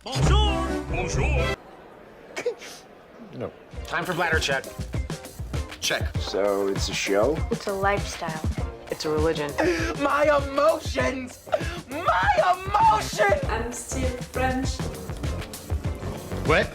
Bonjour! Bonjour! No. Time for bladder check. Check. So it's a show? It's a lifestyle. It's a religion. My emotions! My emotions! I'm still French. Ouais,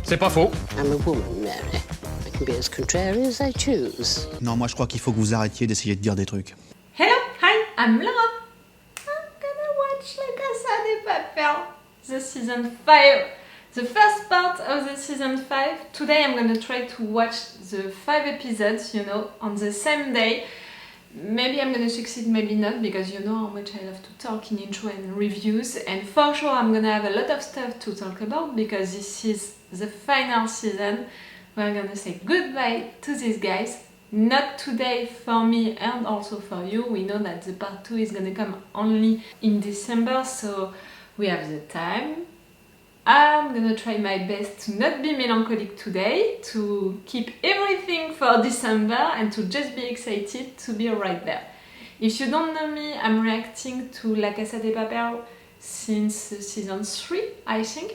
c'est pas faux. I'm a woman, Mary. I can be as contrary as I choose. Non, moi je crois qu'il faut que vous arrêtiez d'essayer de dire des trucs. Hello, hi, I'm Laura. I'm gonna watch La Casa de Papel, the season 5. The first part of the season 5. Today I'm gonna try to watch the 5 episodes, on the same day. Maybe I'm gonna succeed, maybe not, because you know how much I love to talk in intro and reviews, and for sure I'm gonna have a lot of stuff to talk about, because this is the final season. We're gonna say goodbye to these guys. Not today for me and also for you. We know that the part 2 is gonna come only in December, so we have the time. I'm gonna try my best to not be melancholic today, to keep everything for December and to just be excited to be right there. If you don't know me, I'm reacting to La Casa de Papel since season 3, I think.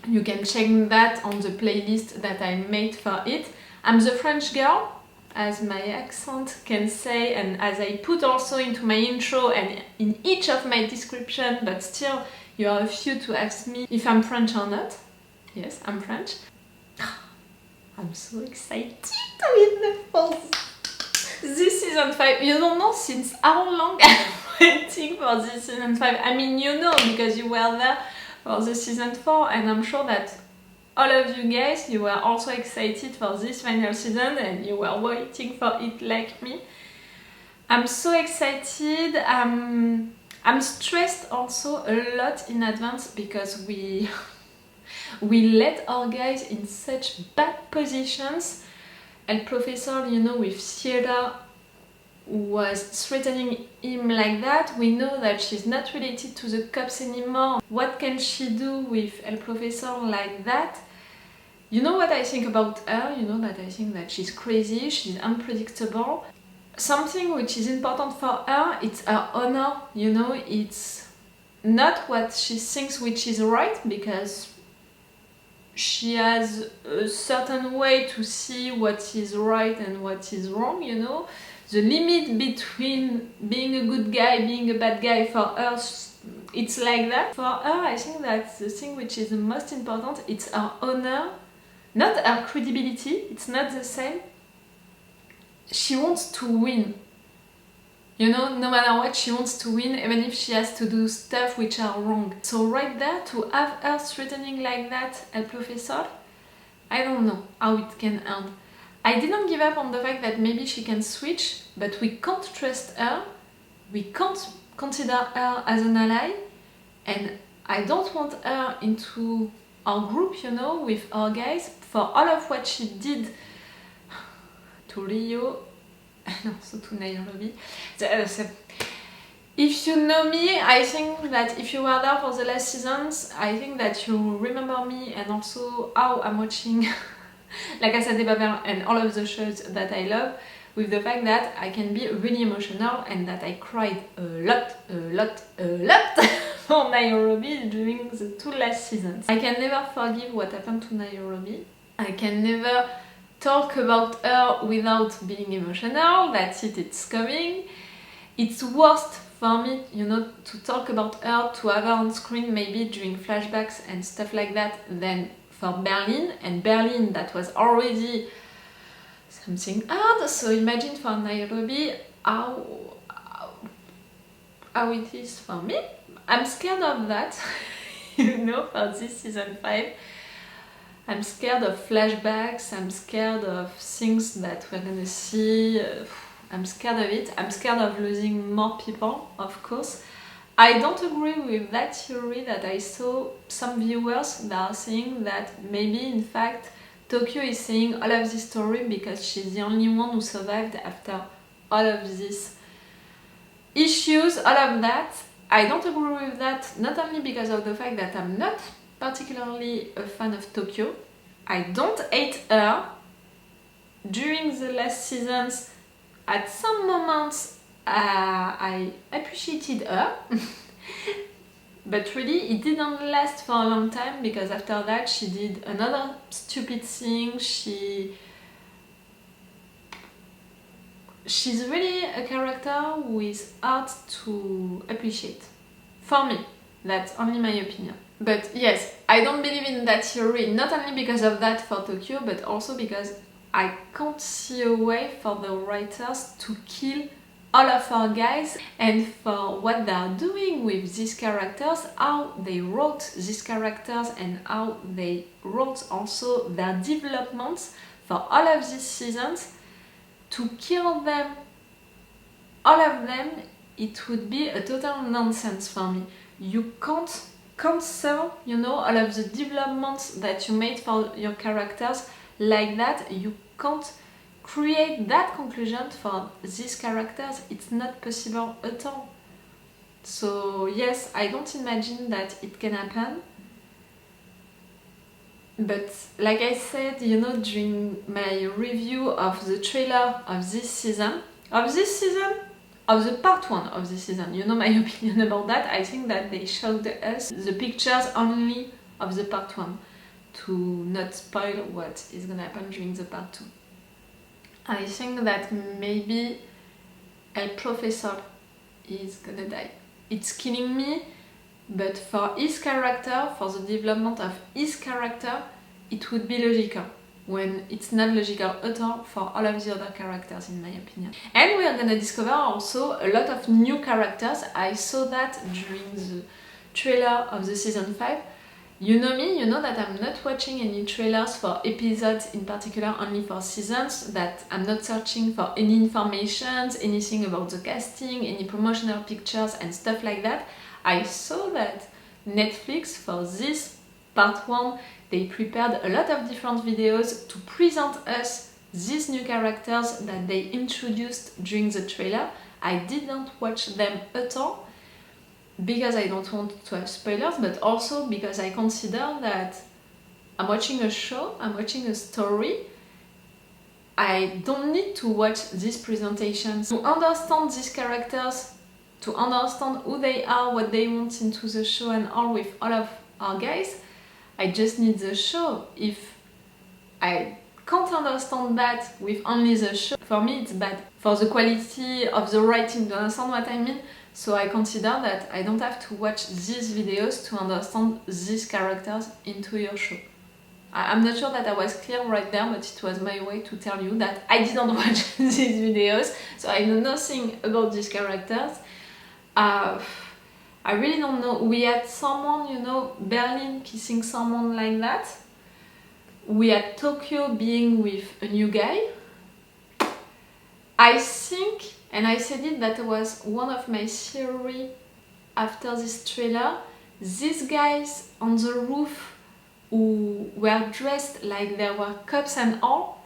You can check that on the playlist that I made for it. I'm the French girl, as my accent can say, and as I put also into my intro and in each of my description, but still you are a few to ask me if I'm French or not. Yes, I'm French. I'm so excited to be the first. This season 5, you don't know since how long I'm waiting for this season 5. I mean, you know, because you were there for the season 4, and I'm sure that all of you guys, you were also excited for this final season and you were waiting for it like me. I'm so excited. I'm stressed also a lot in advance because we let our guys in such bad positions. El Professor, with theater, was threatening him like that. We know that she's not related to the cops anymore. What can she do with El Professor like that? You know what I think about her? You know that I think that she's crazy, she's unpredictable. Something which is important for her, it's her honor, it's not what she thinks which is right, because she has a certain way to see what is right and what is wrong, The limit between being a good guy, being a bad guy, for her, it's like that. For her, I think that the thing which is the most important, it's her honor, not her credibility, it's not the same. She wants to win. No matter what, she wants to win, even if she has to do stuff which are wrong. So right there, to have her threatening like that, El Professor, I don't know how it can end. I didn't give up on the fact that maybe she can switch, but we can't trust her, we can't consider her as an ally, and I don't want her into our group, with our guys, for all of what she did to Rio, no, so to Nairobi. If you know me, I think that if you were there for the last seasons, I think that you remember me and also how I'm watching La Casa de Papel and all of the shows that I love, with the fact that I can be really emotional and that I cried a lot for Nairobi during the 2 last seasons. I can never forgive what happened to Nairobi. I can never talk about her without being emotional. That's it, it's coming. It's worst for me, to talk about her, to have her on screen maybe during flashbacks and stuff like that, than for Berlin. And Berlin, that was already something hard, so imagine for Nairobi how it is for me. I'm scared of that, for this season 5. I'm scared of flashbacks, I'm scared of things that we're gonna see, I'm scared of it. I'm scared of losing more people, of course. I don't agree with that theory that I saw some viewers that are saying that maybe in fact Tokyo is saying all of this story because she's the only one who survived after all of these issues, all of that. I don't agree with that, not only because of the fact that I'm not particularly a fan of Tokyo. I don't hate her. During the last seasons, at some moments, I appreciated her. But really, it didn't last for a long time because after that she did another stupid thing. She's really a character who is hard to appreciate. For me, that's only my opinion. But yes, I don't believe in that theory, not only because of that for Tokyo, but also because I can't see a way for the writers to kill all of our guys, and for what they are doing with these characters, how they wrote these characters and how they wrote also their developments for all of these seasons. To kill them, all of them, it would be a total nonsense for me. You can't cancel, you know, all of the developments that you made for your characters like that. You can't create that conclusion for these characters. It's not possible at all. So yes, I don't imagine that it can happen. But like I said, you know, during my review of the trailer of this season, of the part 1 of this season, you know my opinion about that. I think that they showed us the pictures only of the part 1 to not spoil what is gonna happen during the part 2. I think that maybe El Professor is gonna die. It's killing me, but for his character, for the development of his character, it would be logical, when it's not logical at all for all of the other characters, in my opinion. And we are gonna discover also a lot of new characters. I saw that during the trailer of the season 5. You know me, you know that I'm not watching any trailers for episodes in particular, only for seasons, that I'm not searching for any information, anything about the casting, any promotional pictures and stuff like that. I saw that Netflix, for this part 1, they prepared a lot of different videos to present us these new characters that they introduced during the trailer. I didn't watch them at all, because I don't want to have spoilers, but also because I consider that I'm watching a show, I'm watching a story. I don't need to watch these presentations to understand these characters, to understand who they are, what they want into the show and all with all of our guys. I just need the show. If I can't understand that with only the show, for me it's bad. For the quality of the writing, do you understand what I mean? So I consider that I don't have to watch these videos to understand these characters into your show. I'm not sure that I was clear right there, but it was my way to tell you that I didn't watch these videos, so I know nothing about these characters. I really don't know. We had someone, you know, Berlin kissing someone like that. We had Tokyo being with a new guy. I think, and I said it, that was one of my theories after this trailer, these guys on the roof who were dressed like they were cops and all,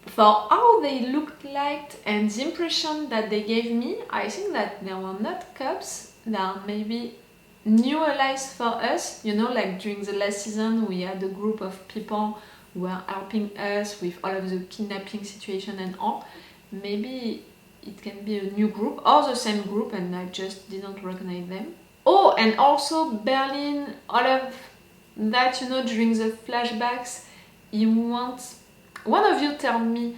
for how they looked like and the impression that they gave me, I think that they were not cops, they are maybe new allies for us. You know, like during the last season we had a group of people who were helping us with all of the kidnapping situation and all. Maybe it can be a new group or the same group and I just didn't recognize them. Oh, and also Berlin, all of that, you know, during the flashbacks, he wants... One of you told me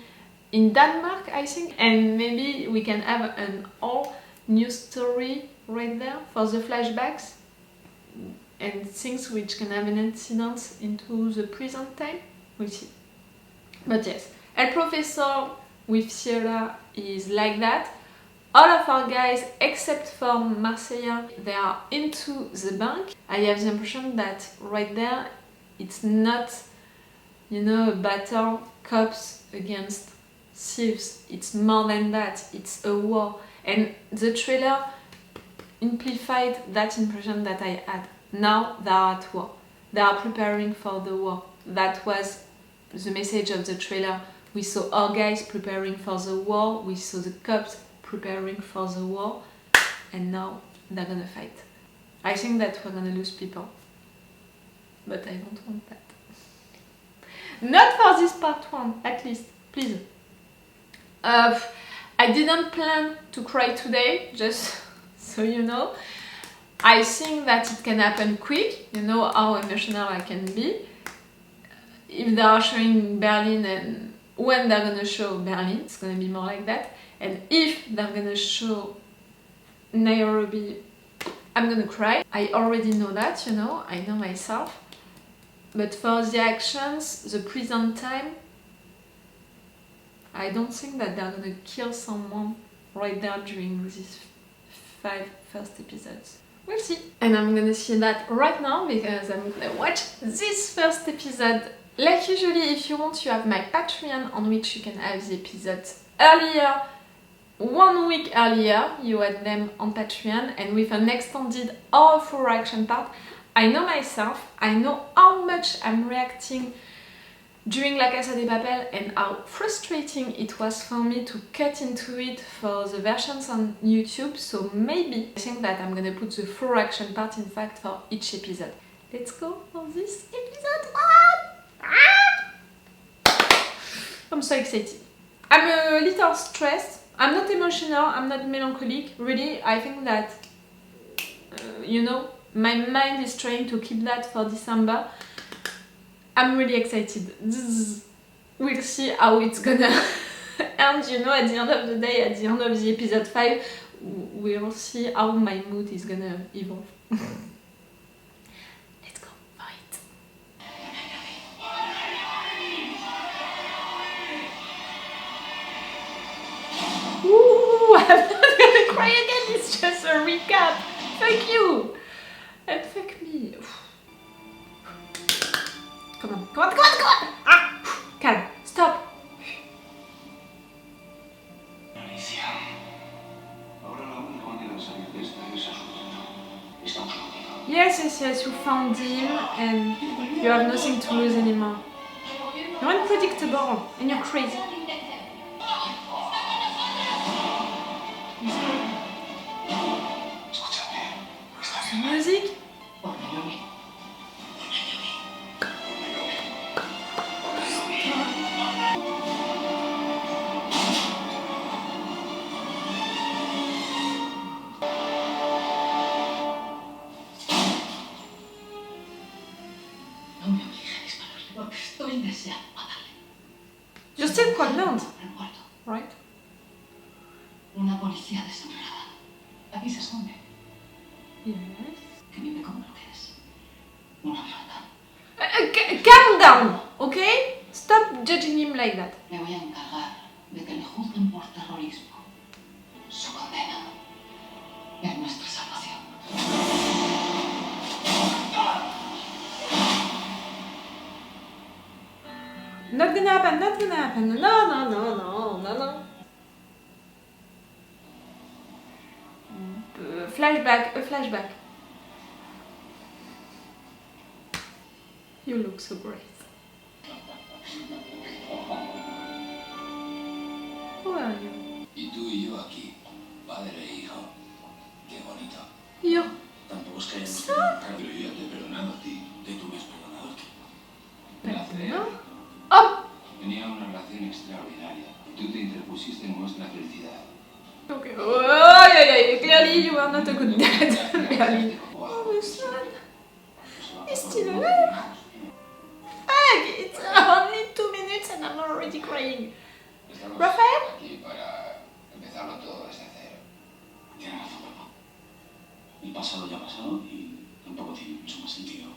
in Denmark, I think, and maybe we can have an all new story right there for the flashbacks and things which can have an incidence into the present time. We'll see. But yes, El Professor with Sierra is like that. All of our guys, except for Marseilla, they are into the bank. I have the impression that right there, it's not, you know, a battle cops against thieves. It's more than that. It's a war. And the trailer amplified that impression that I had. Now they are at war. They are preparing for the war. That was the message of the trailer. We saw our guys preparing for the war. We saw the cops preparing for the war, and now they're gonna fight. I think that we're gonna lose people, but I don't want that. Not for this part 1, at least, please. I didn't plan to cry today, just so you know. I think that it can happen quick, you know how emotional I can be. If they are showing Berlin and when they're gonna show Berlin, it's gonna be more like that. And if they're gonna show Nairobi, I'm gonna cry. I already know that, you know, I know myself. But for the actions, the present time, I don't think that they're gonna kill someone right there during these 5 first episodes. We'll see. And I'm gonna see that right now because I'm gonna watch this first episode. Like usually, if you want, you have my Patreon on which you can have the episodes earlier. 1 week earlier, you had them on Patreon, and with an extended or full reaction part. I know myself, I know how much I'm reacting during La Casa de Papel and how frustrating it was for me to cut into it for the versions on YouTube, so maybe I think that I'm gonna put the full reaction part in fact for each episode. Let's go for this episode 1! I'm so excited. I'm a little stressed. I'm not emotional, I'm not melancholic. Really, I think that, you know, my mind is trying to keep that for December. I'm really excited. We'll see how it's gonna end, you know, at the end of the day, at the end of the episode 5, we'll see how my mood is gonna evolve. Let's go for it. Ooh, I'm not gonna cry again, it's just a recap. Fuck you! And fuck me. Come on, come on, come on, come on! Ah! Calm, stop! Yes, you found him and you have nothing to lose anymore. You're unpredictable and you're crazy. Music? You're still pregnant, right? Una policía desamparada. Aquí se esconde. Yes. Que vive como lo que es. Una rata. Calm down, okay? Stop judging him like that. Me voy a encargar de que le juzguen por terrorismo. Su condena es nuestra salvación. Not gonna happen, not gonna happen. No. Flashback, a flashback. You look so great. Who are you? Y tú y yo aquí, padre e hijo. Qué bonito. Yo. Tampoco es que hayamos tenido un cambio. Yo ya te he perdonado a ti. Que tú me has perdonado a ti. Perdón? Oh! Tenía una relación extraordinaria. Y tú te interpusiste en nuestra felicidad. Okay. Oh, clearly you are not a good dad. Clearly. Oh, my son. He's still alive. It's only 2 minutes and I'm already crying. Rafael? Aquí para empezarlo todo desde cero. Tienes razón, papá. El pasado ya ha pasado y tampoco tiene mucho más sentido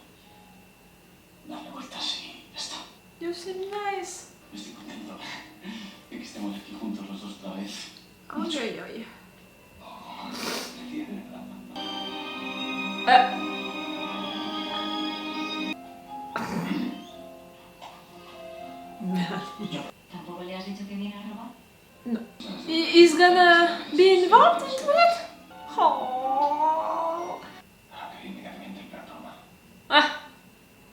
darle vueltas y ya está. You seem nice. Estoy contento de que estemos aquí juntos los dos otra vez. Oy. Oh, me tiene en el alma. ¿Tampoco le has dicho que viene a robar? No. He's gonna be involved into it? Oh. Ahora que inmediatamente el plan toma. Ah.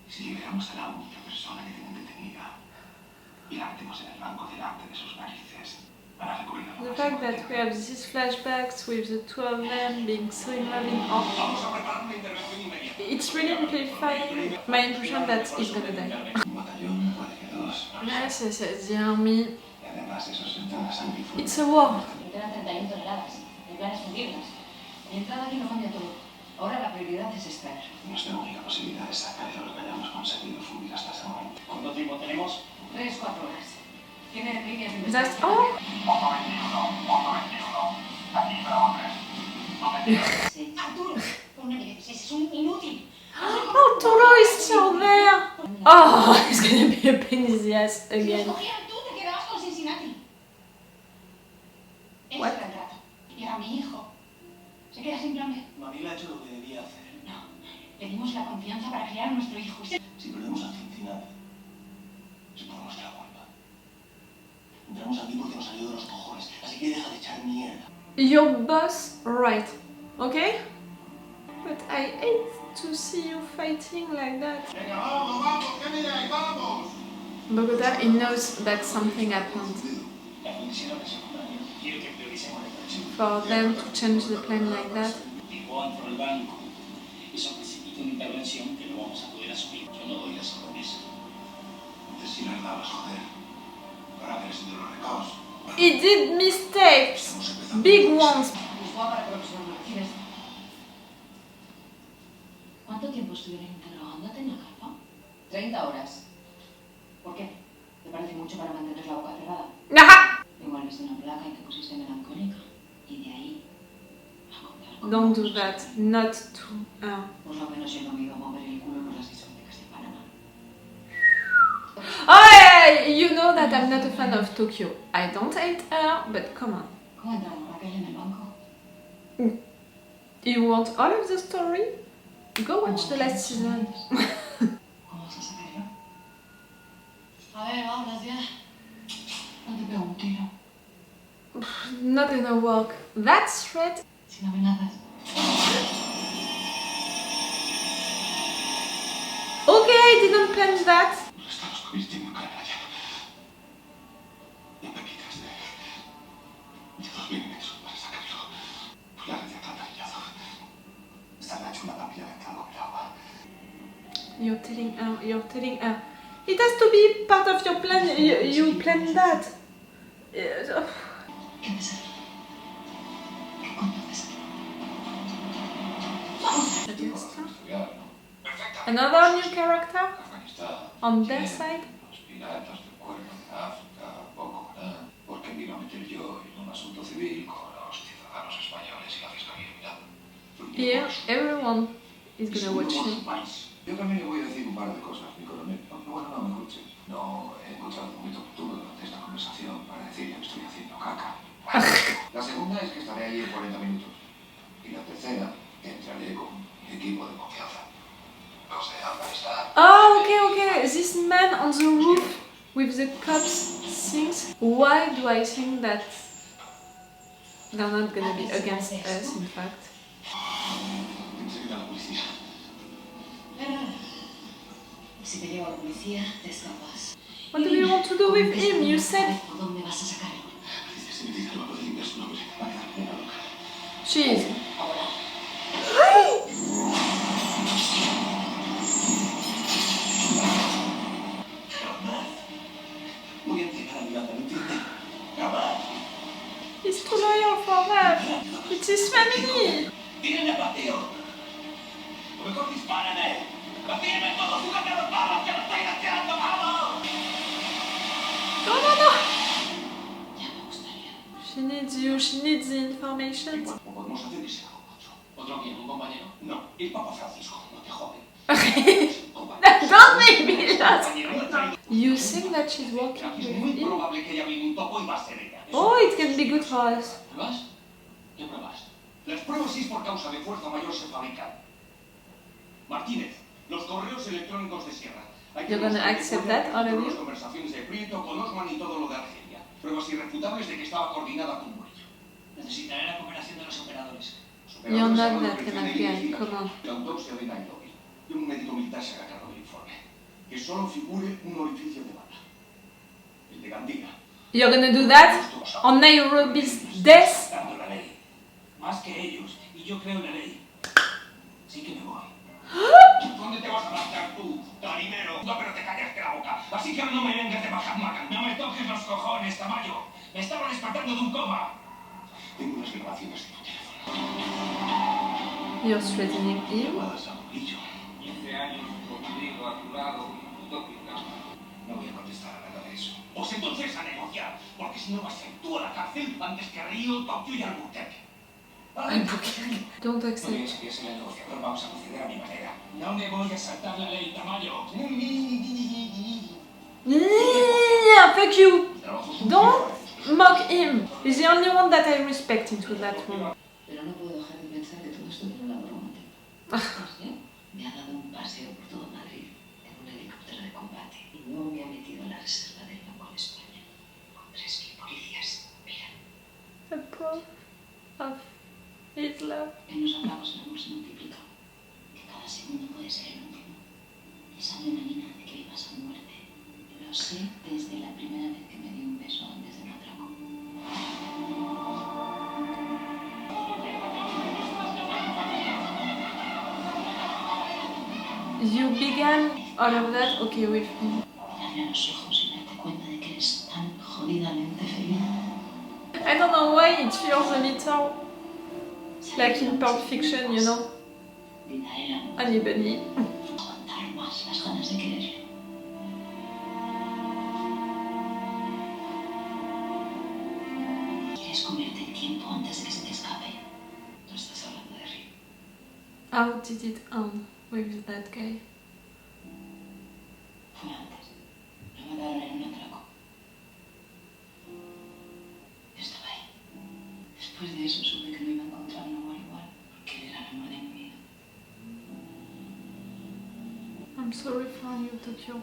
Si liberamos a la única persona que tienen detenida y la metemos en el banco delante de sus narices para recurrir a The fact that we have these flashbacks with the two of them being so in love in it's really amplifying my impression that he's gonna die. un batallón, puede que dos. Yes, the army. Y además eso se entra sangre y fuego. It's a war. Eran 31 toneladas, en planes fundibles. Mi entrada aquí lo cambia todo. Ahora la prioridad es extraer. Nuestra única posibilidad es sacar el oro que hayamos conseguido fluir hasta ese momento. ¿Cuánto tiempo tenemos? 3-4 horas. Tiene líneas de That's investigación. all? Arturo, un 16 es un inútil. Oh, Toro is still there! Oh, he's gonna be a pain in the ass Si los again. cogieran tú, te quedabas con Cincinnati. Ese What? era el trato. Y era mi hijo. Se queda sin plan B. Manila ha hecho lo que debía hacer. No. Le dimos la confianza para criar a nuestro hijo. Si perdemos a Cincinnati, es por nuestra culpa. Entramos aquí porque nos salió de los cojones, así que deja de echar mierda. Your boss, right? Okay? But I hate to see you fighting like that. Venga, vamos, vamos, ¿qué miráis? ¡Vamos! Bogota, he knows that something happened. La comisión es secundaria. Quiero que prioricemos la inversión. For them to change the plan like that. Igual por el banco. Eso precipita una intervención que no vamos a poder asumir. Yo no doy las órdenes. Antes sí las dabas, joder. Ahora que eres de los recaos. He did mistakes! Big ones! Lisboa para profesor Martínez. ¿Cuánto tiempo estuvieron interrogándote en la carpa? 30 horas. ¿Por qué? ¿Te parece mucho para mantener la boca cerrada? Aha! Igual viste una placa y te pusiste melancólica. Y de ahí a contar con Don't do otros. that. Not to... Por lo menos yo no me iba a mover el culo por las discotecas de Panamá. Oh, yeah, you know that I'm not a fan of Tokyo. I don't hate her, but come on. ¿Cómo entraron Rafael en el banco? You want all of the story? Go watch the last season. ¿Cómo vas a sacarlo? A ver, hablas ya. No te pego un tiro. Not gonna work. That's threat. Sin amenazas. Okay, I didn't plan that. Nos estamos convirtiendo en canalla. Y pepitas de 2 milímetros para sacarlo. La red ya está atravesado. Estará hecho una papilla dentro con el agua. You're telling her. It has to be part of your plan. You planned that. ¿Qué César? ¿Qué coño César? Another new character Afganistán. on their side. Los piratas del cuerno de África, Boko Haram. ¿Por qué me iba a meter yo en un asunto civil con los ciudadanos españoles y la fiscalía mirando? Here, everyone is gonna watch you. Yo también le voy a decir un par de cosas, mi coronel. Bueno, no me escuche. No he encontrado un momento oportuno durante esta conversación para decirle que estoy haciendo caca. La segunda es que estaré ahí en 40 minutos. Y la tercera, que entraré con mi equipo de confianza. Los de Afganistán. Oh, okay. This man on the roof with the cops things. Why do I think that they're not gonna be against us, in fact? Tienes que ir a la policía. Si te llevo a la policía, te escapas. What do you want to do with him? You said ¿Por dónde vas a sacarlo? Dice, se me dice el banco de ingreso, no, hombre. Vale, dale, una loca. cheese. Voy a entregar a mi gata, ¿me entiendes? Cabal. He's too loyal for that. It's his family. ¡Tírenme patio! ¡O mejor dispárame! ¡Tírenme todo! ¡Júgate a los palos! ¡Que lo estoy haciendo! ¡Vamos! No. Ya me gustaría. She needs you. She needs the information. O podemos hacer que sea otro. ¿Otro quién? ¿Un compañero? No, el Papa Francisco. No te jode. Don't make me laugh. You think that she's working Es with muy him? probable que ella viene un topo y va a ser ella. Oh, it can be good for us. ¿Pruebas? ¿Qué pruebas? Las pruebas si es por causa de fuerza mayor se fabrican. Martínez, los correos electrónicos de Sierra. Hay que You're gonna demostrar que accept fue that, all of las you? conversaciones de Prieto con Osman y todo lo de Argelia. Pruebas irrefutables de que estaba coordinada con Murillo. Necesitaré la cooperación de los operadores. You're not that kind of guy. Come on. La autopsia de Nairobi. Y un médico militar se haga cargo del informe. Que solo figure un orificio de bala. El de Gandía. You're gonna do that on Nairobi's death? Dando la ley. Más que ellos. Y yo creo en la ley. Sí que me voy. ¿Dónde te vas a marchar tú, tarimero? No, pero te callaste la boca. Así que no me vengas de Mahatma. No me toques los cojones, Tamayo. Me estaba despertando de un coma. Tengo unas grabaciones de tu teléfono. You're threatening him? No voy a contestar a nada de eso. Pues entonces a negociar, porque si no vas a ir tú a la cárcel antes que Río, Tokio y Albuquerque. Don't No accept. pienses que yo soy el negociador, vamos a proceder a mi manera. No me voy a saltar la ley, Tamayo. Yeah, fuck you! Don't mock him! He's the only one that I respect into that room. Pero no puedo dejar de pensar que todo esto tiene un lado romántico. ¿Sí? Me ha dado un paseo por todo Madrid en un helicóptero de combate. Y luego me ha metido en la reserva del Banco de España con 3.000 policías. Mira. The proof of his love. En los aplausos el amor se multiplica. Que cada segundo puede ser el último. Esa adrenalina hace que vivas a muerte. Lo sé desde la primera vez que me dio un beso antes de un atraco. You began all of that, okay, with him. Mirarle a los ojos y darte cuenta de que eres tan jodidamente feliz. I don't know why it feels a little like in Pulp Fiction, you know? Anybody. Aguantar más las ganas de quererle. ¿Quieres comerte el tiempo antes de que se te escape? No estás hablando de Río. How did it end with that guy? Fue antes. Lo mataron en un atraco. Yo estaba ahí. Después de eso supe que no iba a encontrar un amor igual, porque él era el amor de mi vida. I'm sorry for you, Tokyo.